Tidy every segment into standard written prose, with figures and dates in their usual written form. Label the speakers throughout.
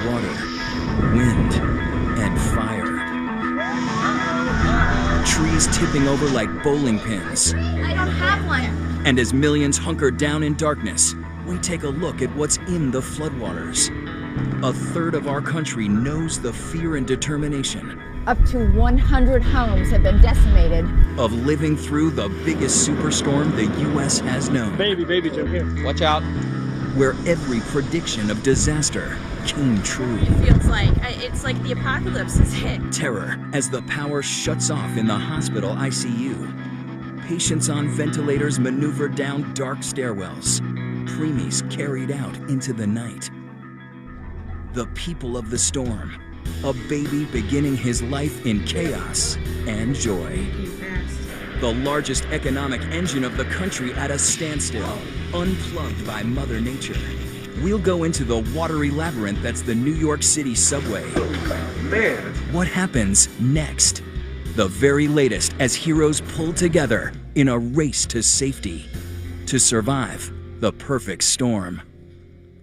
Speaker 1: Water, wind, and fire. Trees tipping over like bowling pins.
Speaker 2: I don't have one.
Speaker 1: And as millions hunker down in darkness, we take a look at what's in the floodwaters. A third of our country knows the fear and determination
Speaker 2: Up to 100 homes have been decimated.
Speaker 1: of living through the biggest superstorm the U.S. has known.
Speaker 3: Baby, Jim, here.
Speaker 4: Watch out.
Speaker 1: Where every prediction of disaster came true.
Speaker 5: It feels like it's like the apocalypse has hit.
Speaker 1: Terror as the power shuts off in the hospital ICU. Patients on ventilators maneuver down dark stairwells. Preemies carried out into the night. The people of the storm. A baby beginning his life in chaos and joy. The largest economic engine of the country at a standstill, unplugged by Mother Nature. We'll go into the watery labyrinth that's the New York City subway.
Speaker 3: Man.
Speaker 1: What happens next? The very latest as heroes pull together in a race to safety to survive the perfect storm.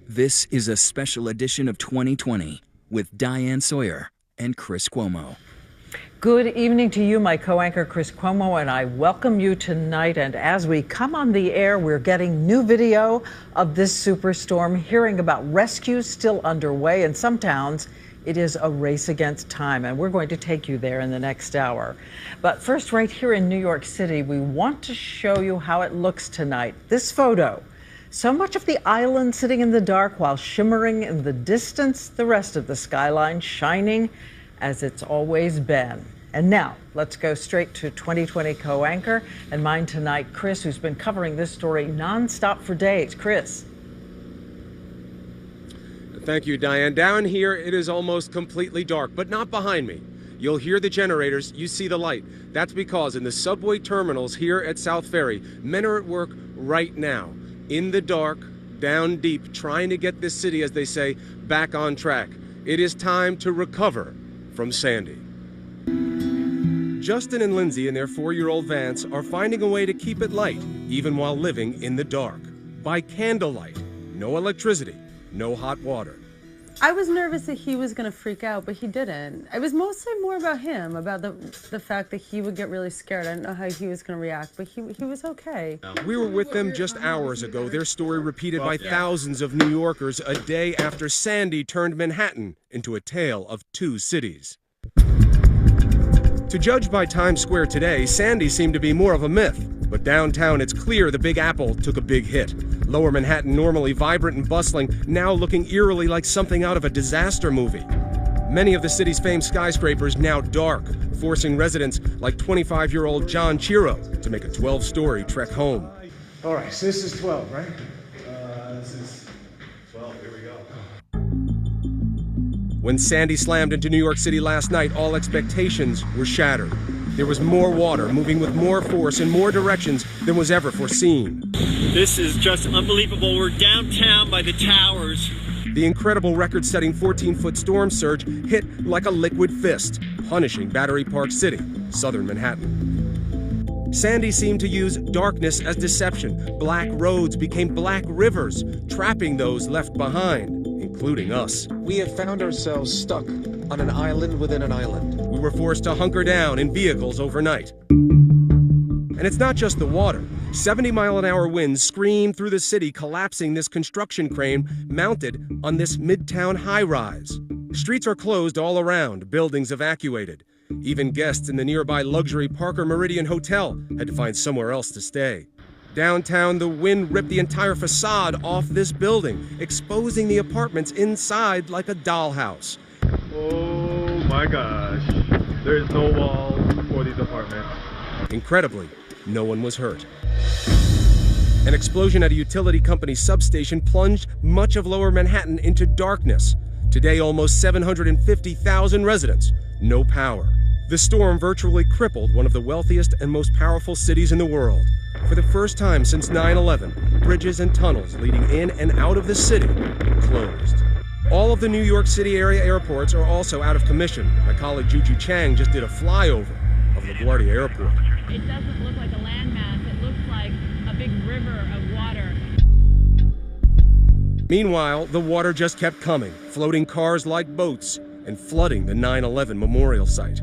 Speaker 1: This is a special edition of 2020 with Diane Sawyer and Chris Cuomo.
Speaker 6: Good evening to you, my co-anchor Chris Cuomo, and I welcome you tonight. And as we come on the air, we're getting new video of this superstorm, hearing about rescues still underway. In some towns, it is a race against time, and we're going to take you there in the next hour. But first, right here in New York City, we want to show you how it looks tonight. This photo. So much of the island sitting in the dark while shimmering in the distance, the rest of the skyline shining as it's always been. And now, let's go straight to 2020 co-anchor and mine tonight, Chris, who's been covering this story nonstop for days. Chris.
Speaker 3: Thank you, Diane. Down here, it is almost completely dark, but not behind me. You'll hear the generators, you see the light. That's because in the subway terminals here at South Ferry, men are at work right now, in the dark, down deep, trying to get this city, as they say, back on track. It is time to recover from Sandy. Justin and Lindsay and their 4-year-old Vance are finding a way to keep it light, even while living in the dark. By candlelight, no electricity, no hot water.
Speaker 7: I was nervous that he was going to freak out, but he didn't. It was mostly more about him, about the fact that he would get really scared. I didn't know how he was going to react, but he was okay.
Speaker 3: We were with them just hours ago, their story repeated by thousands of New Yorkers a day after Sandy turned Manhattan into a tale of two cities. To judge by Times Square today, Sandy seemed to be more of a myth. But downtown, it's clear the Big Apple took a big hit. Lower Manhattan, normally vibrant and bustling, now looking eerily like something out of a disaster movie. Many of the city's famed skyscrapers now dark, forcing residents like 25-year-old John Chiro to make a 12-story trek home.
Speaker 8: All right, so this is 12, right? This is 12, here we go.
Speaker 3: When Sandy slammed into New York City last night, all expectations were shattered. There was more water moving with more force in more directions than was ever foreseen.
Speaker 9: This is just unbelievable. We're downtown by the towers.
Speaker 3: The incredible record-setting 14-foot storm surge hit like a liquid fist, punishing Battery Park City, southern Manhattan. Sandy seemed to use darkness as deception. Black roads became black rivers, trapping those left behind, including us.
Speaker 10: We have found ourselves stuck on an island within an island.
Speaker 3: We were forced to hunker down in vehicles overnight. And it's not just the water. 70-mile-an-hour winds scream through the city, collapsing this construction crane mounted on this midtown high-rise. Streets are closed all around, buildings evacuated. Even guests in the nearby luxury Parker Meridian Hotel had to find somewhere else to stay. Downtown, the wind ripped the entire facade off this building, exposing the apartments inside like a dollhouse.
Speaker 11: Oh my gosh, there's no walls for these apartments.
Speaker 3: Incredibly, no one was hurt. An explosion at a utility company substation plunged much of lower Manhattan into darkness. Today, almost 750,000 residents, no power. The storm virtually crippled one of the wealthiest and most powerful cities in the world. For the first time since 9/11, bridges and tunnels leading in and out of the city closed. All of the New York City area airports are also out of commission. My colleague Juju Chang just did a flyover of LaGuardia Airport.
Speaker 5: It doesn't look like a landmass. It looks like a big river of water.
Speaker 3: Meanwhile, the water just kept coming, floating cars like boats and flooding the 9/11 memorial site.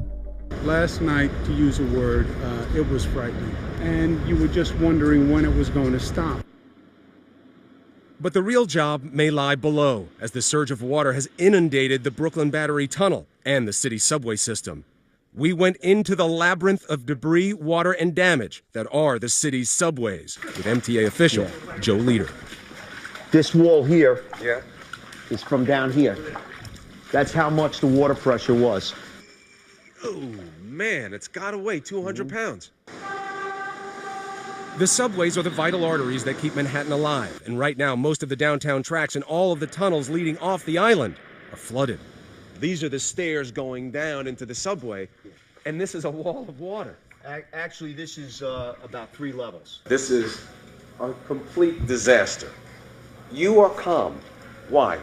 Speaker 4: Last night, to use a word, it was frightening. And you were just wondering when it was going to stop.
Speaker 3: But the real job may lie below, as the surge of water has inundated the Brooklyn Battery Tunnel and the city subway system. We went into the labyrinth of debris, water, and damage that are the city's subways, with MTA official Joe Leader.
Speaker 12: This wall here is from down here. That's how much the water pressure was.
Speaker 3: Oh, man, it's got to weigh 200 pounds. The subways are the vital arteries that keep Manhattan alive, and right now most of the downtown tracks and all of the tunnels leading off the island are flooded. These are the stairs going down into the subway, and this is a wall of water.
Speaker 12: Actually, this is about 3 levels.
Speaker 3: This is a complete disaster. You are calm. Why?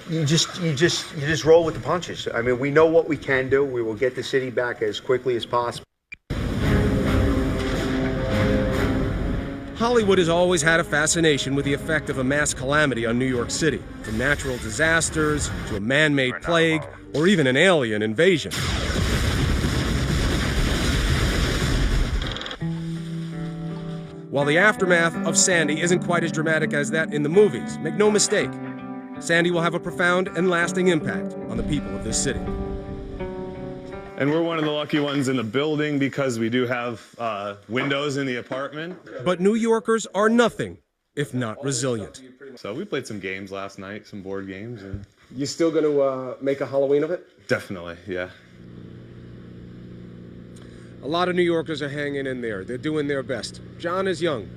Speaker 12: You just roll with the punches. I mean, we know what we can do. We will get the city back as quickly as possible.
Speaker 3: Hollywood has always had a fascination with the effect of a mass calamity on New York City, from natural disasters to a man-made plague or even an alien invasion. While the aftermath of Sandy isn't quite as dramatic as that in the movies, make no mistake, Sandy will have a profound and lasting impact on the people of this city.
Speaker 11: And we're one of the lucky ones in the building because we do have windows in the apartment.
Speaker 3: But New Yorkers are nothing if not resilient.
Speaker 11: So we played some games last night, some board games. And
Speaker 3: You still going to make a Halloween of it?
Speaker 11: definitely, yeah.
Speaker 3: A lot of New Yorkers are hanging in there. They're doing their best. John is young.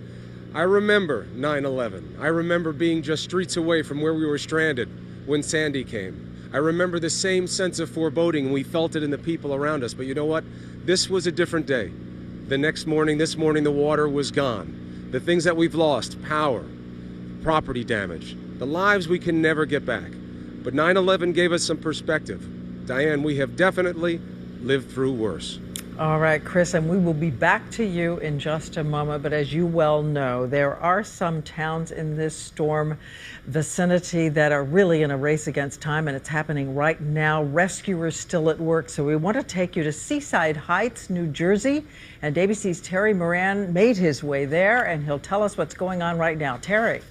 Speaker 3: I remember 9/11. I remember being just streets away from where we were stranded when Sandy came. I remember the same sense of foreboding, and we felt it in the people around us. But you know what? This was a different day. The next morning, this morning, the water was gone. The things that we've lost, power, property damage, the lives we can never get back. But 9/11 gave us some perspective. Diane, we have definitely lived through worse.
Speaker 6: All right, Chris, and we will be back to you in just a moment. But as you well know, there are some towns in this storm vicinity that are really in a race against time, and it's happening right now. Rescuers still at work. So we want to take you to Seaside Heights, New Jersey. And ABC's Terry Moran made his way there, and he'll tell us what's going on right now. Terry.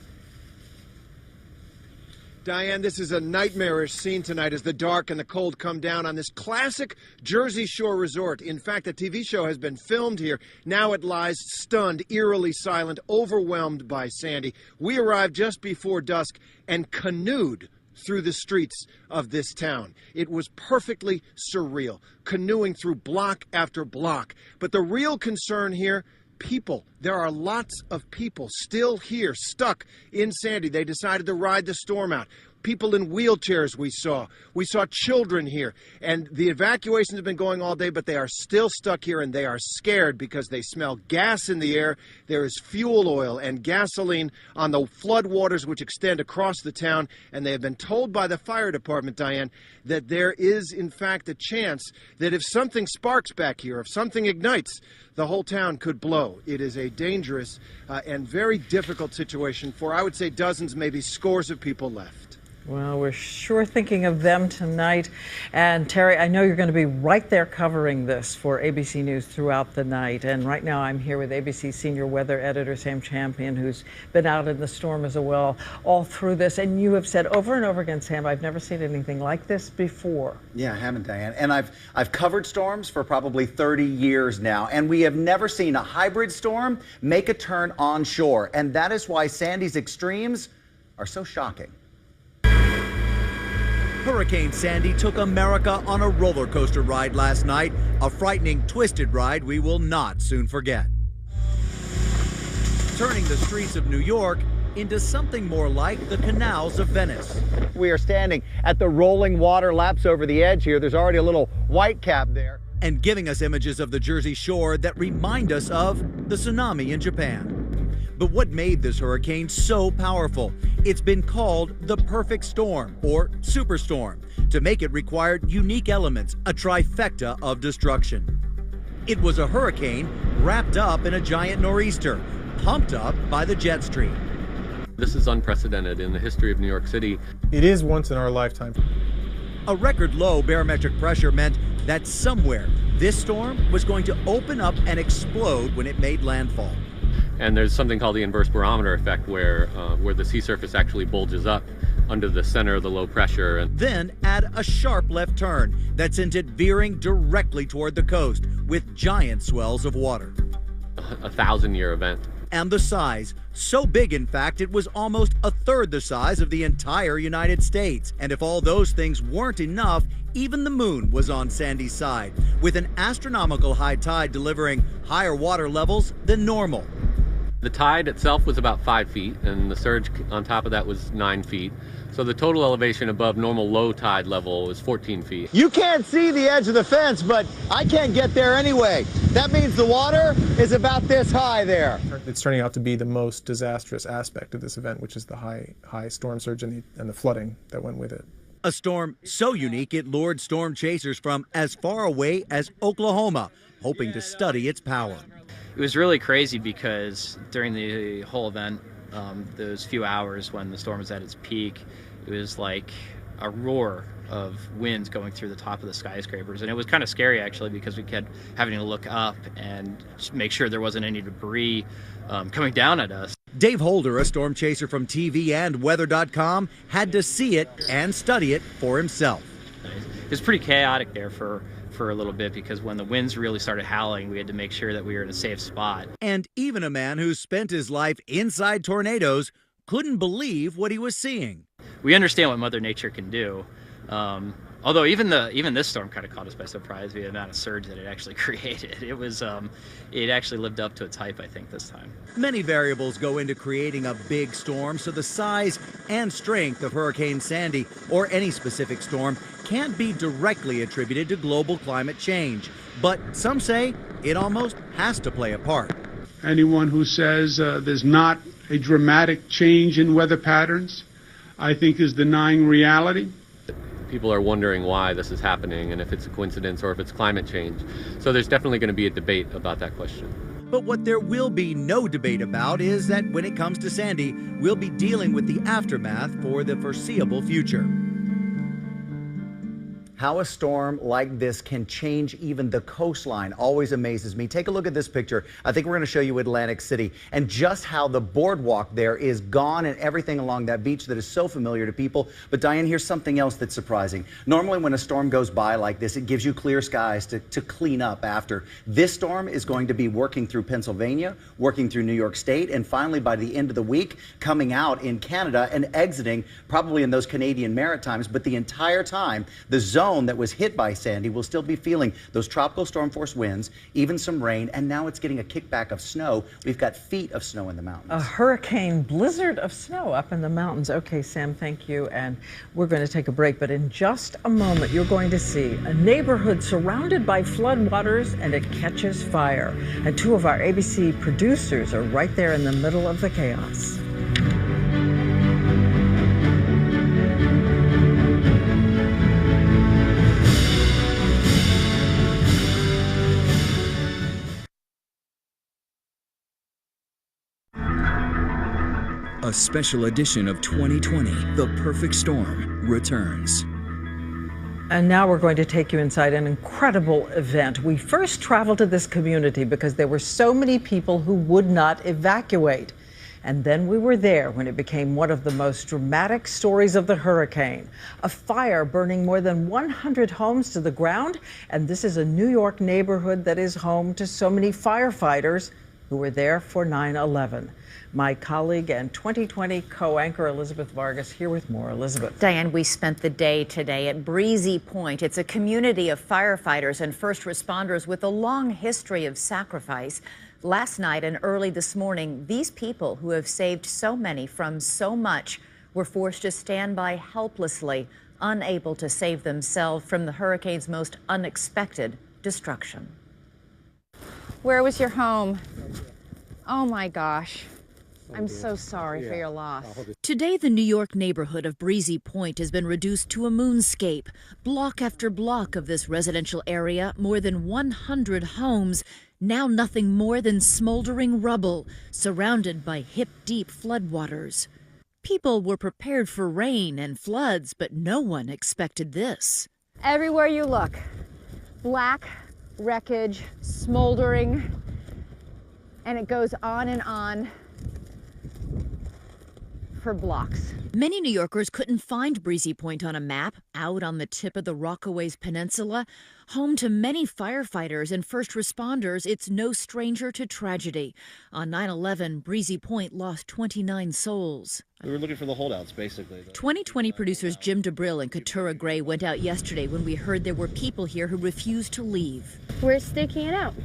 Speaker 13: Diane, this is a nightmarish scene tonight as the dark and the cold come down on this classic Jersey Shore resort. In fact, a TV show has been filmed here. Now it lies stunned, eerily silent, overwhelmed by Sandy. We arrived just before dusk and canoed through the streets of this town. It was perfectly surreal, canoeing through block after block. But the real concern here, people. There are lots of people still here, stuck in Sandy. They decided to ride the storm out. People in wheelchairs we saw. We saw children here. And the evacuations have been going all day, but they are still stuck here, and they are scared because they smell gas in the air. There is fuel oil and gasoline on the floodwaters which extend across the town, and they have been told by the fire department, Diane, that there is, in fact, a chance that if something sparks back here, if something ignites, the whole town could blow. It is a dangerous and very difficult situation for, I would say, dozens, maybe scores of people left.
Speaker 6: Well, we're sure thinking of them tonight. And Terry, I know you're going to be right there covering this for ABC News throughout the night. And right now I'm here with ABC senior weather editor Sam Champion, who's been out in the storm as well all through this. And you have said over and over again, Sam, I've never seen anything like this before.
Speaker 14: Yeah, I haven't, Diane. And I've covered storms for probably 30 years now, and we have never seen a hybrid storm make a turn onshore. And that is why Sandy's extremes are so shocking.
Speaker 15: Hurricane Sandy took America on a roller coaster ride last night, a frightening, twisted ride we will not soon forget. Turning the streets of New York into something more like the canals of Venice.
Speaker 14: We are standing at the rolling water laps over the edge here. There's already a little white cap there.
Speaker 15: And giving us images of the Jersey Shore that remind us of the tsunami in Japan. But what made this hurricane so powerful? It's been called the perfect storm, or superstorm. To make it required unique elements, a trifecta of destruction. It was a hurricane wrapped up in a giant nor'easter, pumped up by the jet stream.
Speaker 16: This is unprecedented in the history of New York City.
Speaker 17: It is once in our lifetime.
Speaker 15: A record low barometric pressure meant that somewhere this storm was going to open up and explode when it made landfall.
Speaker 16: And there's something called the inverse barometer effect where the sea surface actually bulges up under the center of the low pressure. And
Speaker 15: then add a sharp left turn that sent it veering directly toward the coast with giant swells of water.
Speaker 16: A 1,000-year event.
Speaker 15: And the size, so big in fact it was almost a third the size of the entire United States. And if all those things weren't enough, even the moon was on Sandy's side, with an astronomical high tide delivering higher water levels than normal.
Speaker 16: The tide itself was about 5 feet, and the surge on top of that was 9 feet. So the total elevation above normal low tide level was 14 feet.
Speaker 14: You can't see the edge of the fence, but I can't get there anyway. That means the water is about this high there.
Speaker 17: It's turning out to be the most disastrous aspect of this event, which is the high storm surge and the flooding that went with it.
Speaker 15: A storm so unique it lured storm chasers from as far away as Oklahoma, hoping to study its power.
Speaker 18: It was really crazy because during the whole event, those few hours when the storm was at its peak, it was like a roar of winds going through the top of the skyscrapers. And it was kind of scary actually because we kept having to look up and make sure there wasn't any debris coming down at us.
Speaker 15: Dave Holder, a storm chaser from TV and weather.com, had to see it and study it for himself.
Speaker 18: It was pretty chaotic there for a little bit because when the winds really started howling, we had to make sure that we were in a safe spot.
Speaker 15: And even a man who spent his life inside tornadoes couldn't believe what he was seeing.
Speaker 18: We understand what Mother Nature can do. Although even this storm kind of caught us by surprise, the amount of surge that it actually created. It actually lived up to its hype, I think, this time.
Speaker 15: Many variables go into creating a big storm, so the size and strength of Hurricane Sandy or any specific storm can't be directly attributed to global climate change. But some say it almost has to play a part.
Speaker 4: Anyone who says there's not a dramatic change in weather patterns, I think is denying reality.
Speaker 16: People are wondering why this is happening and if it's a coincidence or if it's climate change. So there's definitely going to be a debate about that question.
Speaker 15: But what there will be no debate about is that when it comes to Sandy, we'll be dealing with the aftermath for the foreseeable future.
Speaker 14: How a storm like this can change even the coastline always amazes me. Take a look at this picture. I think we're going to show you Atlantic City and just how the boardwalk there is gone and everything along that beach that is so familiar to people. But Diane, here's something else that's surprising. Normally when a storm goes by like this, it gives you clear skies to clean up after. This storm is going to be working through Pennsylvania, working through New York State, and finally by the end of the week, coming out in Canada and exiting probably in those Canadian Maritimes. But the entire time, the zone that was hit by Sandy will still be feeling those tropical storm force winds, even some rain, and now it's getting a kickback of snow. We've got feet of snow in the mountains.
Speaker 6: A hurricane blizzard of snow up in the mountains. Okay, Sam, thank you. And we're going to take a break, but in just a moment, you're going to see a neighborhood surrounded by floodwaters and it catches fire. And two of our ABC producers are right there in the middle of the chaos.
Speaker 1: A special edition of 2020, The Perfect Storm, returns.
Speaker 6: And now we're going to take you inside an incredible event. We first traveled to this community because there were so many people who would not evacuate. And then we were there when it became one of the most dramatic stories of the hurricane. A fire burning more than 100 homes to the ground. And this is a New York neighborhood that is home to so many firefighters who were there for 9/11. My colleague and 2020 co-anchor Elizabeth Vargas here with more. Elizabeth.
Speaker 2: Diane, we spent the day today at Breezy Point. It's a community of firefighters and first responders with a long history of sacrifice. Last night and early this morning, these people who have saved so many from so much were forced to stand by helplessly, unable to save themselves from the hurricane's most unexpected destruction.
Speaker 5: Where was your home? Oh my gosh. I'm so sorry for your loss.
Speaker 19: Today, the New York neighborhood of Breezy Point has been reduced to a moonscape. Block after block of this residential area, more than 100 homes, now nothing more than smoldering rubble, surrounded by hip-deep floodwaters. People were prepared for rain and floods, but no one expected this.
Speaker 5: Everywhere you look, black wreckage, smoldering, and it goes on for blocks.
Speaker 19: Many New Yorkers couldn't find Breezy Point on a map. Out on the tip of the Rockaways Peninsula, home to many firefighters and first responders, it's no stranger to tragedy. On 9/11, Breezy Point lost 29 souls.
Speaker 20: We were looking for the holdouts, basically.
Speaker 19: 2020 producers Jim DeBrill and Keturah Gray went out yesterday when we heard there were people here who refused to leave.
Speaker 21: We're sticking it out,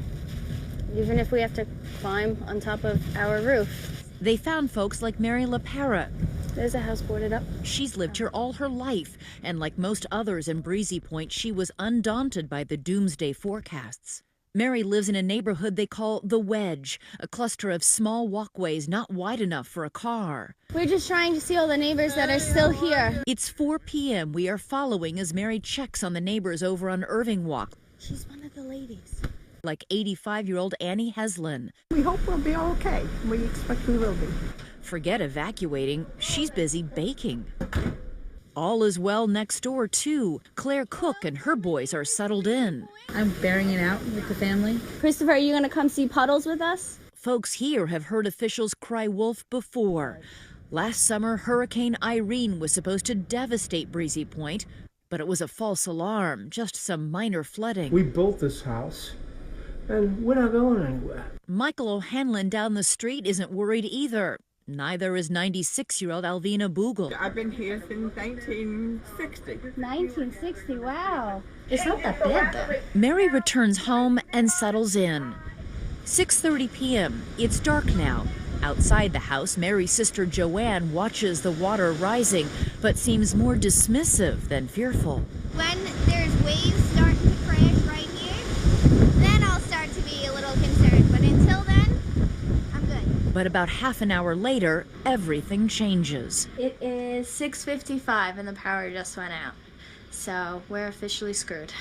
Speaker 21: even if we have to climb on top of our roof.
Speaker 19: They found folks like Mary LaPera.
Speaker 21: There's a house boarded up.
Speaker 19: She's lived here all her life, and like most others in Breezy Point, she was undaunted by the doomsday forecasts. Mary lives in a neighborhood they call The Wedge, a cluster of small walkways not wide enough for a car.
Speaker 21: We're just trying to see all the neighbors that are still here.
Speaker 19: It's 4 p.m. We are following as Mary checks on the neighbors over on Irving Walk.
Speaker 21: She's one of the ladies.
Speaker 19: Like 85-year-old Annie Heslin.
Speaker 22: We hope we'll be okay. We expect we will be.
Speaker 19: Forget evacuating, she's busy baking. All is well next door, too. Claire Cook and her boys are settled in.
Speaker 21: I'm bearing it out with the family. Christopher, are you going to come see puddles with us?
Speaker 19: Folks here have heard officials cry wolf before. Last summer, Hurricane Irene was supposed to devastate Breezy Point, but it was a false alarm, just some minor flooding.
Speaker 23: We built this house, and we're not going anywhere.
Speaker 19: Michael O'Hanlon down the street isn't worried either. Neither is 96-year-old Alvina Bogle.
Speaker 22: I've been here since 1960.
Speaker 21: 1960, wow. It's not that bad, though.
Speaker 19: Mary returns home and settles in. 6:30 p.m. It's dark now. Outside the house, Mary's sister Joanne watches the water rising, but seems more dismissive than fearful.
Speaker 24: When there's waves starting to crash right here, then I'll start to be a little concerned. But until then, I'm good.
Speaker 19: But about half an hour later, everything changes.
Speaker 21: It is 6:55 and the power just went out. So we're officially screwed.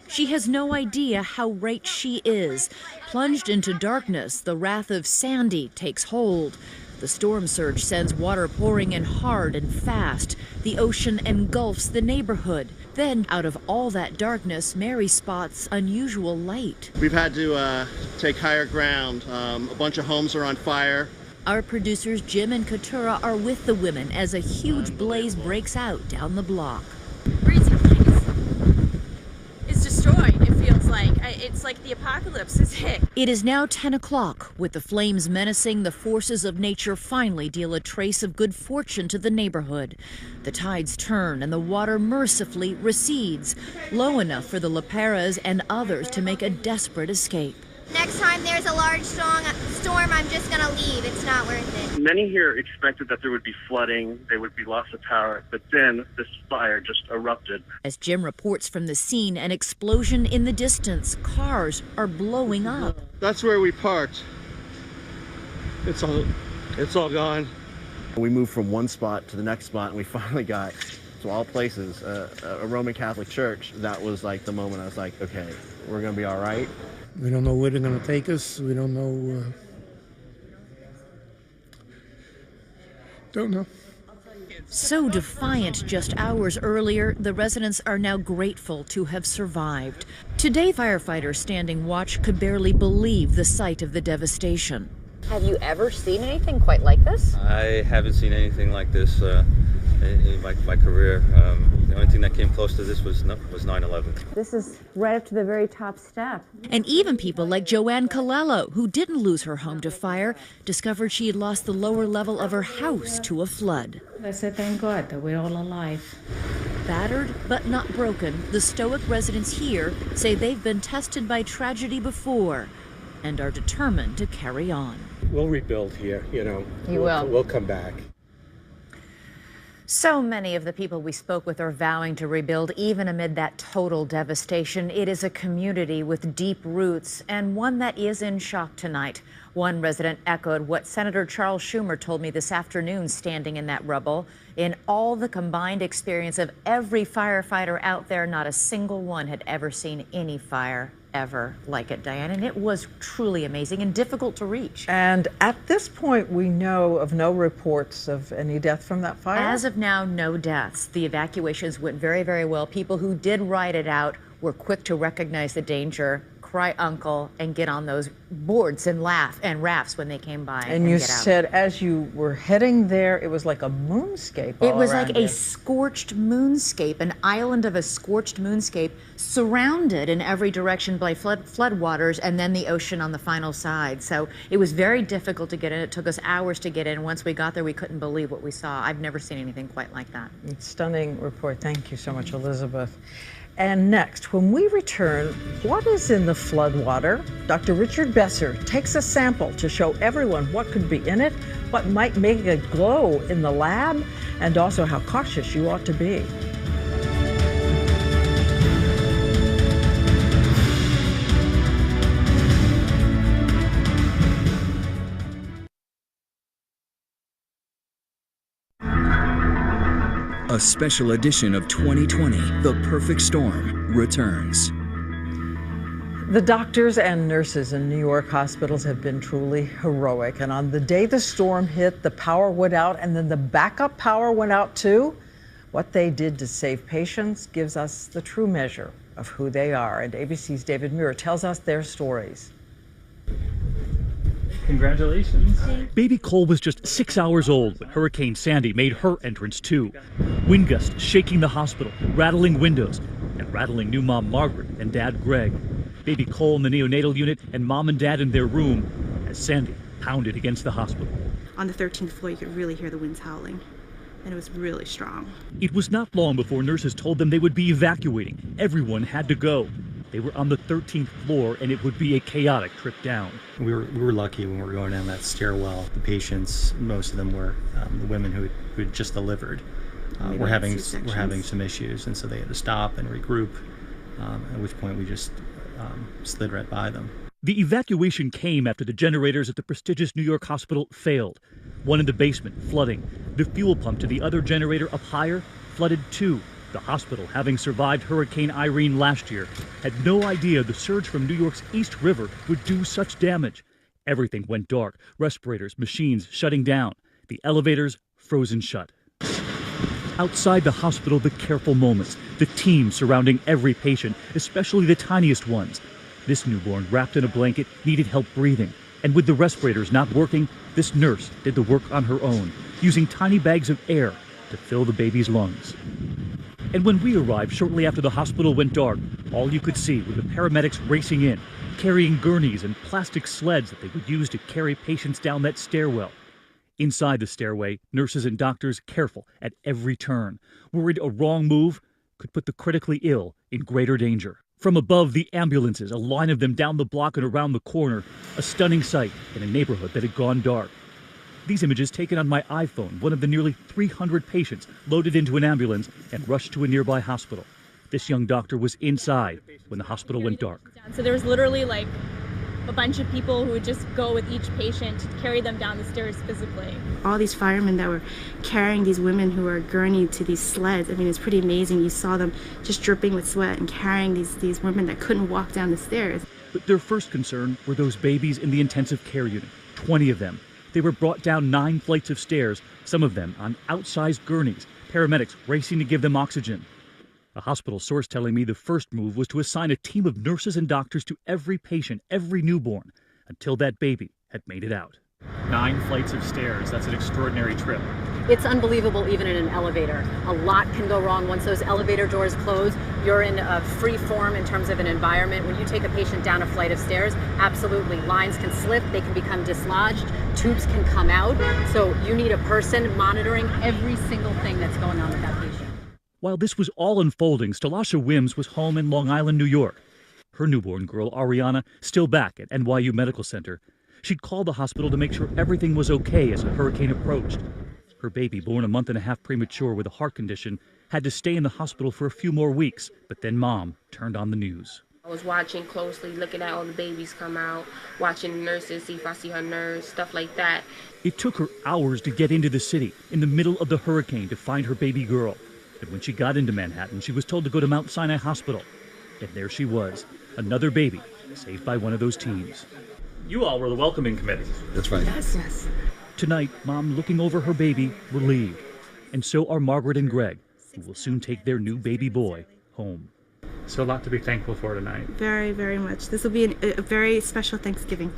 Speaker 19: She has no idea how right she is. Plunged into darkness, the wrath of Sandy takes hold. The storm surge sends water pouring in hard and fast. The ocean engulfs the neighborhood. Then, out of all that darkness, Mary spots unusual light.
Speaker 20: We've had to take higher ground. A bunch of homes are on fire.
Speaker 19: Our producers Jim and Keturah are with the women as a huge blaze breaks out down the block.
Speaker 25: Breezy Point is destroyed, it feels like. It's like the apocalypse is hit.
Speaker 19: It is now 10 o'clock. With the flames menacing, the forces of nature finally deal a trace of good fortune to the neighborhood. The tides turn and the water mercifully recedes, low enough for the LaPeras and others to make a desperate escape.
Speaker 24: Next time there's a large storm, I'm just going to leave. It's not worth it.
Speaker 26: Many here expected that there would be flooding, there would be loss of power, but then this fire just erupted.
Speaker 19: As Jim reports from the scene, an explosion in the distance. Cars are blowing up.
Speaker 20: That's where we parked. It's all gone. We moved from one spot to the next spot, and we finally got, to all places, a Roman Catholic church. That was like the moment I was like, okay, we're going to be all right.
Speaker 23: We don't know where they're going to take us. We don't know. Don't know.
Speaker 19: So defiant just hours earlier, the residents are now grateful to have survived. Today, firefighters standing watch could barely believe the sight of the devastation.
Speaker 2: Have you ever seen anything quite like this?
Speaker 27: I haven't seen anything like this in my career. The only thing that came close to this was 9/11.
Speaker 5: This is right up to the very top step.
Speaker 19: And even people like Joanne Colello, who didn't lose her home to fire, discovered she had lost the lower level of her house to a flood.
Speaker 22: I said, thank God that we're all alive.
Speaker 19: Battered but not broken, the stoic residents here say they've been tested by tragedy before and are determined to carry on.
Speaker 8: We'll rebuild here, you know.
Speaker 2: You will.
Speaker 8: We'll come back.
Speaker 2: So many of the people we spoke with are vowing to rebuild even amid that total devastation. It is a community with deep roots and one that is in shock tonight. One resident echoed what Senator Charles Schumer told me this afternoon standing in that rubble. In all the combined experience of every firefighter out there, not a single one had ever seen any fire ever like it, Diane, and it was truly amazing and difficult to reach.
Speaker 6: And at this point, we know of no reports of any death from that fire?
Speaker 2: As of now, no deaths. The evacuations went very, very well. People who did ride it out were quick to recognize the danger, cry uncle, and get on those boards and laugh and rafts when they came by.
Speaker 6: And you said as you were heading there, it was like a moonscape all
Speaker 2: It was
Speaker 6: around
Speaker 2: like
Speaker 6: you.
Speaker 2: a scorched moonscape, an island of a scorched moonscape, surrounded in every direction by floodwaters and then the ocean on the final side. So it was very difficult to get in. It took us hours to get in. Once we got there, we couldn't believe what we saw. I've never seen anything quite like that.
Speaker 6: Stunning report. Thank you so much, Elizabeth. And next, when we return, what is in the floodwater? Dr. Richard Besser takes a sample to show everyone what could be in it, what might make it glow in the lab, and also how cautious you ought to be.
Speaker 1: A special edition of 2020, The Perfect Storm, returns.
Speaker 6: The doctors and nurses in New York hospitals have been truly heroic. And on the day the storm hit, the power went out, and then the backup power went out too. What they did to save patients gives us the true measure of who they are. And ABC's David Muir tells us their stories.
Speaker 3: Congratulations. Baby Cole was just 6 hours old when Hurricane Sandy made her entrance too. Wind gusts shaking the hospital, rattling windows, and rattling new mom Margaret and dad Greg. Baby Cole in the neonatal unit and mom and dad in their room as Sandy pounded against the hospital.
Speaker 7: On the 13th floor, you could really hear the winds howling, and it was really strong.
Speaker 3: It was not long before nurses told them they would be evacuating. Everyone had to go. They were on the 13th floor, and it would be a chaotic trip down.
Speaker 9: We were lucky when we were going down that stairwell. The patients, most of them were the women who had just delivered, were having some issues, and so they had to stop and regroup. At which point we just slid right by them.
Speaker 3: The evacuation came after the generators at the prestigious New York hospital failed. One in the basement flooding. The fuel pump to the other generator up higher flooded too. The hospital, having survived Hurricane Irene last year, had no idea the surge from New York's East River would do such damage. Everything went dark. Respirators, machines shutting down. The elevators frozen shut. Outside the hospital, the careful moments. The team surrounding every patient, especially the tiniest ones. This newborn, wrapped in a blanket, needed help breathing. And with the respirators not working, this nurse did the work on her own, using tiny bags of air to fill the baby's lungs. And when we arrived shortly after the hospital went dark, all you could see were the paramedics racing in, carrying gurneys and plastic sleds that they would use to carry patients down that stairwell. Inside the stairway, nurses and doctors careful at every turn, worried a wrong move could put the critically ill in greater danger. From above, the ambulances, a line of them down the block and around the corner, a stunning sight in a neighborhood that had gone dark. These images taken on my iPhone, one of the nearly 300 patients loaded into an ambulance and rushed to a nearby hospital. This young doctor was inside when the hospital went dark.
Speaker 25: So there was literally like a bunch of people who would just go with each patient to carry them down the stairs physically.
Speaker 7: All these firemen that were carrying these women who were gurneyed to these sleds, I mean, it's pretty amazing. You saw them just dripping with sweat and carrying these women that couldn't walk down the stairs.
Speaker 3: But their first concern were those babies in the intensive care unit, 20 of them. They were brought down 9 flights of stairs, some of them on outsized gurneys, paramedics racing to give them oxygen. A hospital source telling me the first move was to assign a team of nurses and doctors to every patient, every newborn, until that baby had made it out. 9 flights of stairs, that's an extraordinary trip.
Speaker 10: It's unbelievable even in an elevator. A lot can go wrong once those elevator doors close. You're in a free form in terms of an environment. When you take a patient down a flight of stairs, absolutely, lines can slip, they can become dislodged, tubes can come out. So you need a person monitoring every single thing that's going on with that patient.
Speaker 3: While this was all unfolding, Stalasha Wims was home in Long Island, New York. Her newborn girl, Ariana, still back at NYU Medical Center. She'd called the hospital to make sure everything was okay as the hurricane approached. Her baby, born a month and a half premature with a heart condition, had to stay in the hospital for a few more weeks, but then Mom turned on the news.
Speaker 11: I was watching closely, looking at all the babies come out, watching the nurses, see if I see her nurse, stuff like that.
Speaker 3: It took her hours to get into the city, in the middle of the hurricane, to find her baby girl. And when she got into Manhattan, she was told to go to Mount Sinai Hospital. And there she was, another baby saved by one of those teams. You all were the welcoming committee.
Speaker 4: That's right.
Speaker 7: Yes.
Speaker 3: Tonight, Mom looking over her baby, relieved. And so are Margaret and Greg, who will soon take their new baby boy home.
Speaker 12: So a lot to be thankful for tonight.
Speaker 7: Very, very much. This will be a very special Thanksgiving.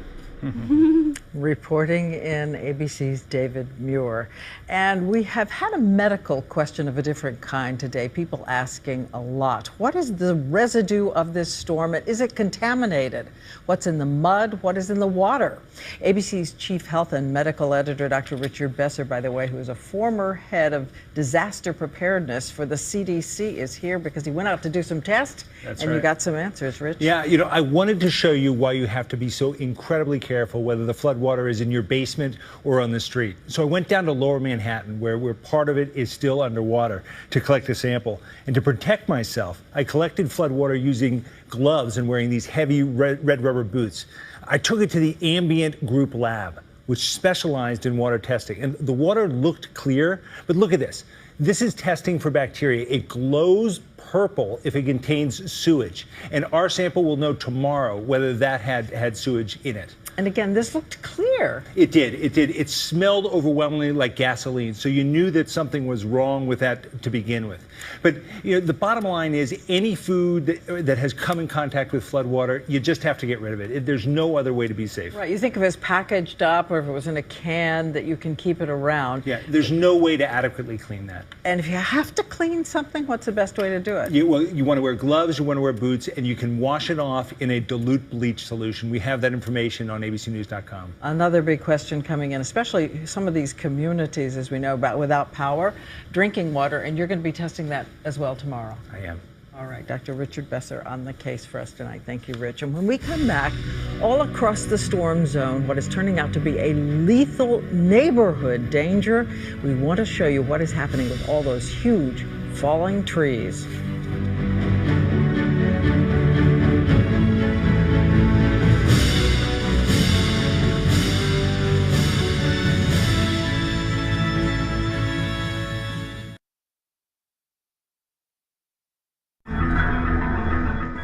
Speaker 6: Reporting in ABC's David Muir. And we have had a medical question of a different kind today. People asking a lot. What is the residue of this storm? And is it contaminated? What's in the mud? What is in the water? ABC's chief health and medical editor, Dr. Richard Besser, by the way, who is a former head of disaster preparedness for the CDC, is here because he went out to do some tests.
Speaker 13: That's
Speaker 6: and
Speaker 13: right.
Speaker 6: You got some answers, Rich.
Speaker 13: Yeah, I wanted to show you why you have to be so incredibly careful whether the floodwater is in your basement or on the street. So I went down to Lower Manhattan, where part of it is still underwater, to collect a sample. And to protect myself, I collected floodwater using gloves and wearing these heavy red rubber boots. I took it to the Ambient Group lab, which specialized in water testing. And the water looked clear, but look at this. This is testing for bacteria. It glows purple if it contains sewage. And our sample will know tomorrow whether that had sewage in it.
Speaker 6: And again, this looked clear.
Speaker 13: It did. It smelled overwhelmingly like gasoline, so you knew that something was wrong with that to begin with. But the bottom line is any food that has come in contact with floodwater, you just have to get rid of it. There's no other way to be safe.
Speaker 6: Right. You think if it's packaged up or if it was in a can that you can keep it around.
Speaker 13: Yeah, there's no way to adequately clean that.
Speaker 6: And if you have to clean something, what's the best way to do it?
Speaker 13: You want to wear gloves, you want to wear boots, and you can wash it off in a dilute bleach solution. We have that information on abcnews.com.
Speaker 6: Another big question coming in, especially some of these communities, as we know, about without power, drinking water, and you're going to be testing that as well tomorrow.
Speaker 13: I am.
Speaker 6: All right, Dr. Richard Besser on the case for us tonight. Thank you, Rich. And when we come back, all across the storm zone, what is turning out to be a lethal neighborhood danger, we want to show you what is happening with all those huge falling trees.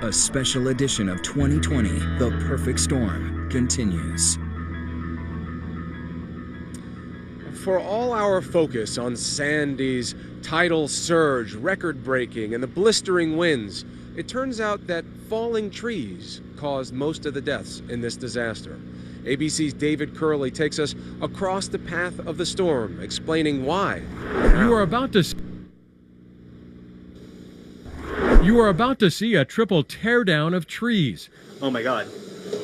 Speaker 1: A special edition of 2020, The Perfect Storm, continues.
Speaker 15: For all our focus on Sandy's tidal surge, record-breaking, and the blistering winds, it turns out that falling trees caused most of the deaths in this disaster. ABC's David Curley takes us across the path of the storm, explaining why.
Speaker 16: You are about to see a triple teardown of trees.
Speaker 13: Oh my God.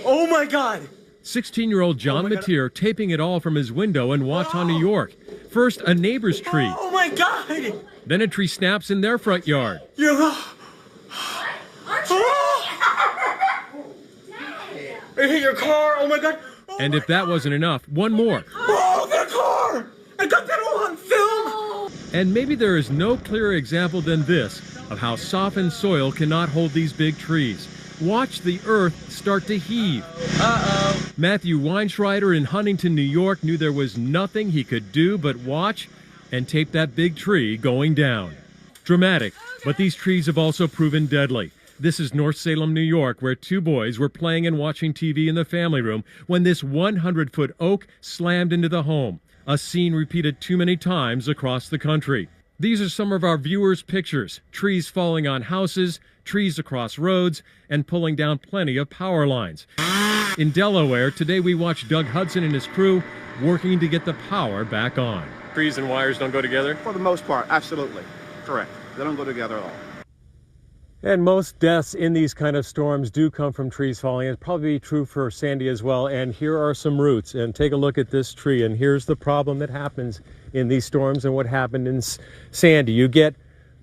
Speaker 13: Oh my God!
Speaker 16: 16-year-old John Mateer taping it all from his window in Waton, New York. First, a neighbor's tree.
Speaker 13: Oh my God!
Speaker 16: Then a tree snaps in their front yard.
Speaker 13: It hit your car! Oh my God!
Speaker 16: And if that wasn't enough, one more.
Speaker 13: Oh, their car! I got that all on film!
Speaker 16: And maybe there is no clearer example than this of how softened soil cannot hold these big trees. Watch the earth start to heave.
Speaker 13: Uh-oh.
Speaker 16: Matthew Weinschreider in Huntington, New York knew there was nothing he could do but watch and tape that big tree going down. Dramatic, but these trees have also proven deadly. This is North Salem, New York, where two boys were playing and watching TV in the family room when this 100-foot oak slammed into the home, a scene repeated too many times across the country. These are some of our viewers' pictures. Trees falling on houses, trees across roads, and pulling down plenty of power lines. In Delaware, today we watched Doug Hudson and his crew working to get the power back on.
Speaker 15: Trees and wires don't go together?
Speaker 17: For the most part, absolutely. Correct. They don't go together at all.
Speaker 16: And most deaths in these kind of storms do come from trees falling. It's probably true for Sandy as well. And here are some roots. And take a look at this tree. And here's the problem that happens in these storms and what happened in Sandy. You get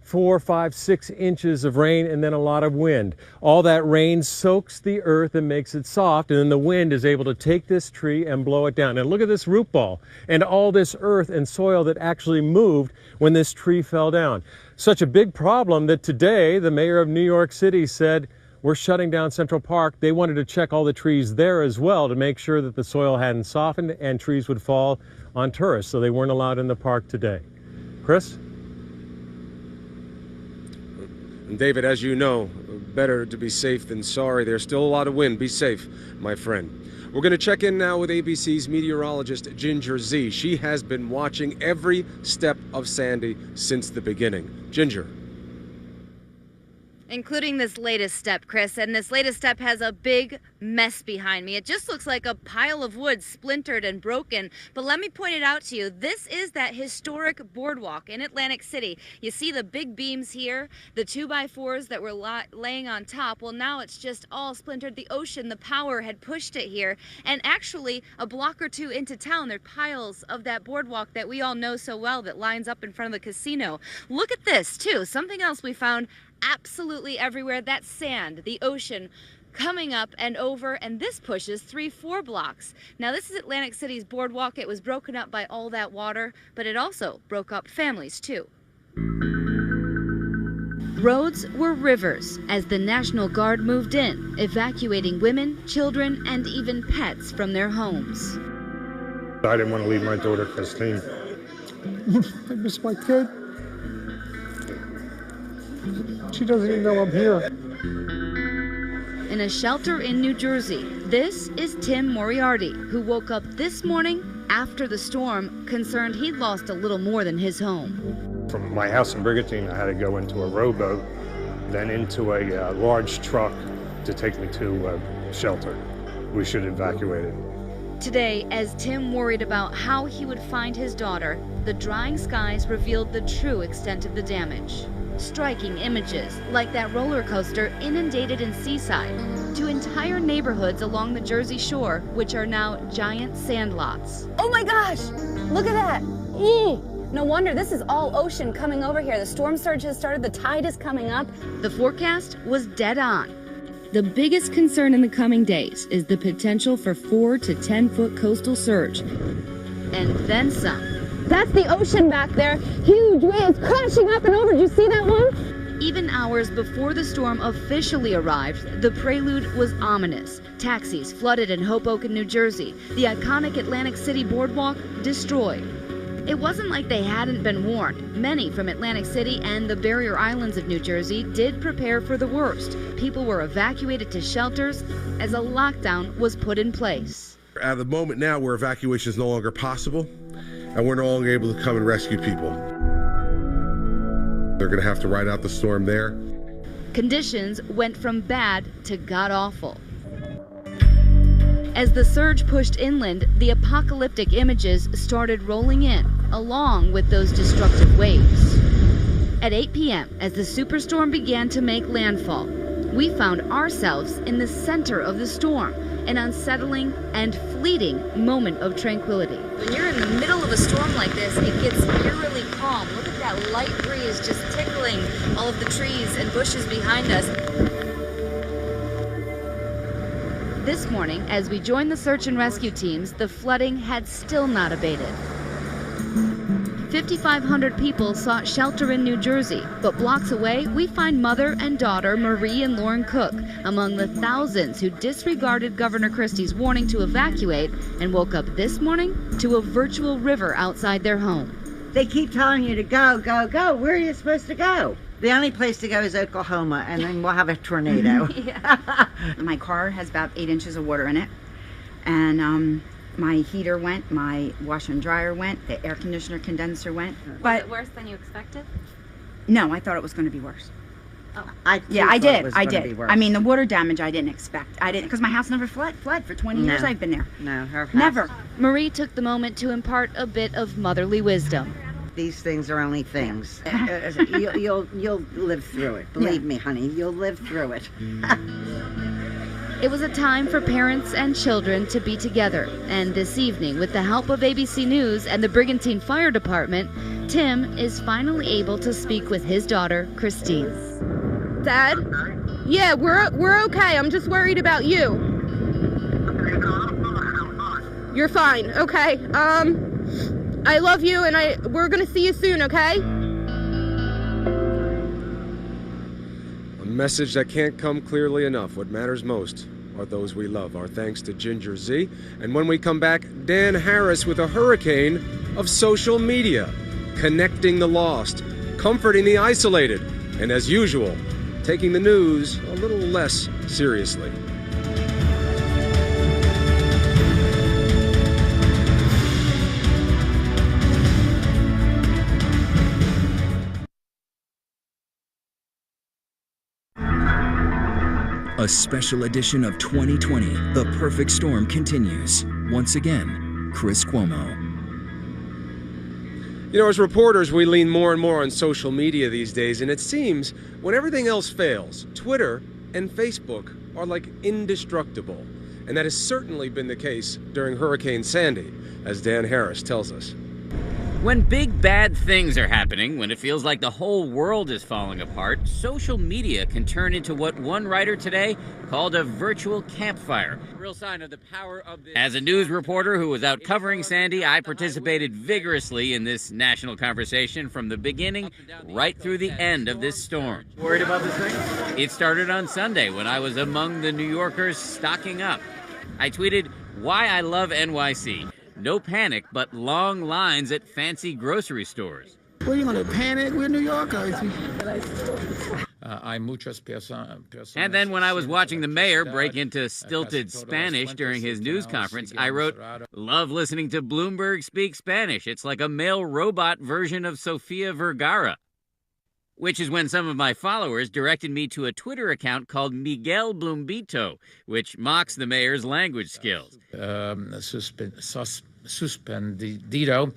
Speaker 16: 4, 5, 6 inches of rain and then a lot of wind. All that rain soaks the earth and makes it soft, and then the wind is able to take this tree and blow it down. And look at this root ball and all this earth and soil that actually moved when this tree fell down. Such a big problem that today the mayor of New York City said, we're shutting down Central Park. They wanted to check all the trees there as well to make sure that the soil hadn't softened and trees would fall on tourists, so they weren't allowed in the park today. Chris?
Speaker 15: And David, as you know, better to be safe than sorry. There's still a lot of wind. Be safe, my friend. We're going to check in now with ABC's meteorologist, Ginger Zee. She has been watching every step of Sandy since the beginning. Ginger.
Speaker 4: Including this latest step, Chris, and this latest step has a big mess behind me. It just looks like a pile of wood, splintered and broken. But let me point it out to you. This is that historic boardwalk in Atlantic City. You see the big beams here, the 2x4s that were laying on top. Well, now it's just all splintered. The ocean, the power had pushed it here. And actually, a block or two into town, there are piles of that boardwalk that we all know so well that lines up in front of the casino. Look at this, too. Something else we found absolutely everywhere. That sand, the ocean coming up and over, and this pushes 3-4 blocks. Now this is Atlantic City's boardwalk. It was broken up by all that water, but it also broke up families too. Roads were rivers as the National Guard moved in, evacuating women, children, and even pets from their homes.
Speaker 14: I didn't want to leave my daughter, Christine. I miss my kid. She doesn't even know I'm here.
Speaker 4: In a shelter in New Jersey, this is Tim Moriarty, who woke up this morning after the storm, concerned he'd lost a little more than his home.
Speaker 14: From my house in Brigantine, I had to go into a rowboat, then into a large truck to take me to a shelter. We should evacuate it.
Speaker 4: Today, as Tim worried about how he would find his daughter, the drying skies revealed the true extent of the damage. Striking images, like that roller coaster inundated in Seaside, to entire neighborhoods along the Jersey Shore, which are now giant sandlots.
Speaker 25: Oh my gosh! Look at that! No wonder this is all ocean coming over here. The storm surge has started, the tide is coming up.
Speaker 4: The forecast was dead on. The biggest concern in the coming days is the potential for 4 to 10 foot coastal surge. And then some.
Speaker 25: That's the ocean back there. Huge waves crashing up and over. Did you see that one?
Speaker 4: Even hours before the storm officially arrived, the prelude was ominous. Taxis flooded in Hoboken, New Jersey. The iconic Atlantic City boardwalk destroyed. It wasn't like they hadn't been warned. Many from Atlantic City and the barrier islands of New Jersey did prepare for the worst. People were evacuated to shelters as a lockdown was put in place.
Speaker 18: At the moment now where evacuation is no longer possible, and we're no longer able to come and rescue people. They're going to have to ride out the storm there.
Speaker 4: Conditions went from bad to god-awful. As the surge pushed inland, the apocalyptic images started rolling in, along with those destructive waves. At 8 p.m., as the superstorm began to make landfall, we found ourselves in the center of the storm, an unsettling and fleeting moment of tranquility. When you're in the middle of a storm like this, it gets eerily calm. Look at that light breeze just tickling all of the trees and bushes behind us. This morning, as we joined the search and rescue teams, the flooding had still not abated. 5,500 people sought shelter in New Jersey, but blocks away, we find mother and daughter Marie and Lauren Cook among the thousands who disregarded Governor Christie's warning to evacuate and woke up this morning to a virtual river outside their home.
Speaker 20: They keep telling you to go, go, go. Where are you supposed to go? The only place to go is Oklahoma, and then we'll have a tornado.
Speaker 21: My car has about 8 inches of water in it, and my heater went, my washer and dryer went, the air conditioner condenser went.
Speaker 4: Was it worse than you expected?
Speaker 21: No, I thought it was going to be worse.
Speaker 4: Oh.
Speaker 21: I did. I mean, the water damage I didn't expect. I didn't, because my house never fled for 20 years I've been there.
Speaker 20: No, her house.
Speaker 21: Never.
Speaker 4: Marie took the moment to impart a bit of motherly wisdom.
Speaker 20: These things are only things. You'll live through it. Believe me, honey, you'll live through it.
Speaker 4: It was a time for parents and children to be together, and this evening, with the help of ABC News and the Brigantine Fire Department, Tim is finally able to speak with his daughter, Christine.
Speaker 25: Dad? Yeah, we're okay. I'm just worried about you. You're fine, okay? I love you, and we're gonna see you soon, okay?
Speaker 15: A message that can't come clearly enough. What matters most are those we love. Our thanks to Ginger Zee. And when we come back, Dan Harris with a hurricane of social media, connecting the lost, comforting the isolated, and as usual, taking the news a little less seriously.
Speaker 1: A special edition of 2020, The Perfect Storm continues. Once again, Chris Cuomo.
Speaker 15: You know, as reporters, we lean more and more on social media these days, and it seems when everything else fails, Twitter and Facebook are like indestructible. And that has certainly been the case during Hurricane Sandy, as Dan Harris tells us.
Speaker 5: When big bad things are happening, when it feels like the whole world is falling apart, social media can turn into what one writer today called a virtual campfire. Real sign of the power of this. As a news reporter who was out covering Sandy, I participated vigorously in this national conversation from the beginning right through the end of this storm.
Speaker 12: Worried about this thing?
Speaker 5: It started on Sunday when I was among the New Yorkers stocking up. I tweeted, "Why I love NYC. No panic, but long lines at fancy grocery stores."
Speaker 19: What are you going to panic? We're New Yorkers.
Speaker 5: And then when I was watching the mayor break into stilted Spanish during his news conference, I wrote, "Love listening to Bloomberg speak Spanish. It's like a male robot version of Sofia Vergara." Which is when some of my followers directed me to a Twitter account called Miguel Blumbito, which mocks the mayor's language skills.
Speaker 22: Suspendido.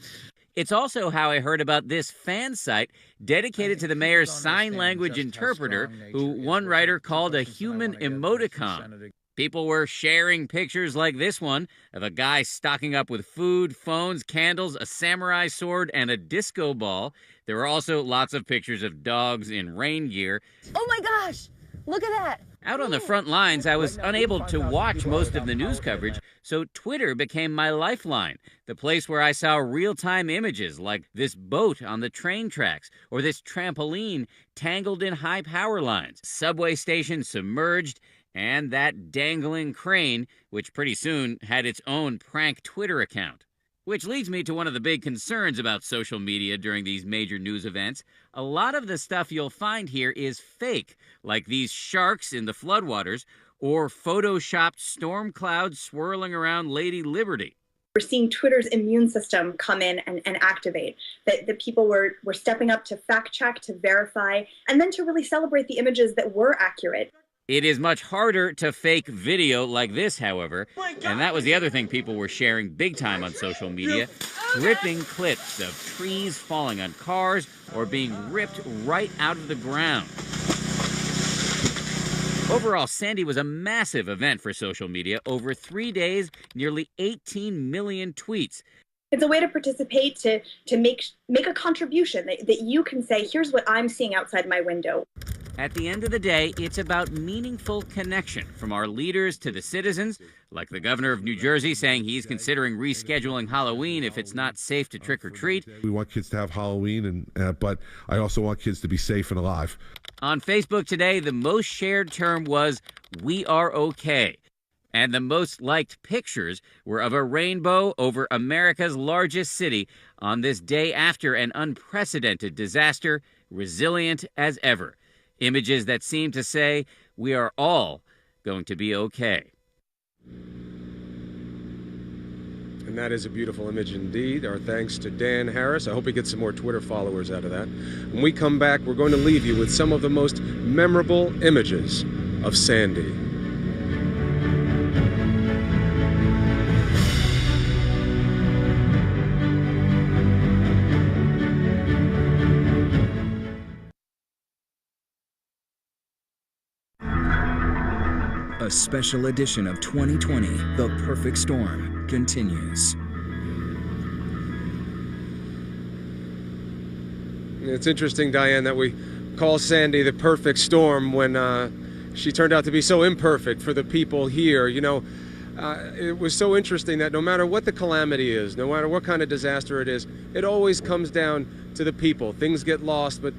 Speaker 5: It's also how I heard about this fan site dedicated to the mayor's sign language interpreter, who one writer called a human emoticon. People were sharing pictures like this one of a guy stocking up with food, phones, candles, a samurai sword, and a disco ball. There were also lots of pictures of dogs in rain gear.
Speaker 25: Oh my gosh! Look at that!
Speaker 5: Out on the front lines, I was unable to watch most of the news coverage, so Twitter became my lifeline, the place where I saw real-time images like this boat on the train tracks or this trampoline tangled in high power lines, subway station submerged, and that dangling crane, which pretty soon had its own prank Twitter account. Which leads me to one of the big concerns about social media during these major news events. A lot of the stuff you'll find here is fake, like these sharks in the floodwaters, or photoshopped storm clouds swirling around Lady Liberty.
Speaker 23: We're seeing Twitter's immune system come in and activate, that the people were stepping up to fact check, to verify, and then to really celebrate the images that were accurate.
Speaker 5: It is much harder to fake video like this, however, and that was the other thing people were sharing big time on social media, gripping clips of trees falling on cars or being ripped right out of the ground. Overall, Sandy was a massive event for social media. Over 3 days, nearly 18 million tweets.
Speaker 23: It's a way to participate, to make a contribution, that you can say, here's what I'm seeing outside my window.
Speaker 5: At the end of the day, it's about meaningful connection from our leaders to the citizens, like the governor of New Jersey saying he's considering rescheduling Halloween if it's not safe to trick or treat.
Speaker 18: We want kids to have Halloween, but I also want kids to be safe and alive.
Speaker 5: On Facebook today, the most shared term was "We are okay." And the most liked pictures were of a rainbow over America's largest city on this day after an unprecedented disaster, resilient as ever. Images that seem to say, we are all going to be okay.
Speaker 15: And that is a beautiful image indeed. Our thanks to Dan Harris. I hope he gets some more Twitter followers out of that. When we come back, we're going to leave you with some of the most memorable images of Sandy.
Speaker 1: A special edition of 2020, The Perfect Storm, continues.
Speaker 15: It's interesting, Diane, that we call Sandy the perfect storm when she turned out to be so imperfect for the people here. You know, it was so interesting that no matter what the calamity is, no matter what kind of disaster it is, it always comes down to the people. Things get lost, but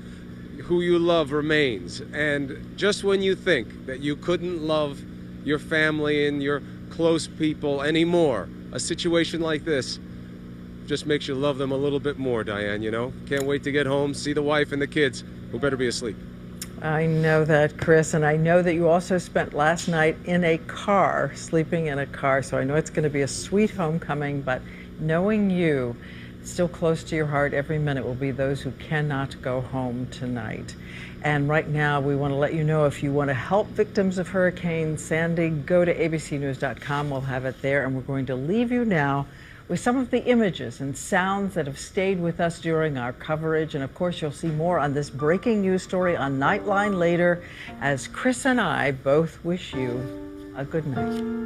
Speaker 15: who you love remains. And just when you think that you couldn't love your family and your close people anymore, a situation like this just makes you love them a little bit more, Diane, you know? Can't wait to get home, see the wife and the kids, who better be asleep.
Speaker 6: I know that, Chris, and I know that you also spent last night in a car, sleeping in a car, so I know it's going to be a sweet homecoming, but knowing you, still close to your heart every minute will be those who cannot go home tonight. And right now, we want to let you know if you want to help victims of Hurricane Sandy, go to abcnews.com. We'll have it there, and we're going to leave you now with some of the images and sounds that have stayed with us during our coverage. And of course, you'll see more on this breaking news story on Nightline later, as Chris and I both wish you a good night.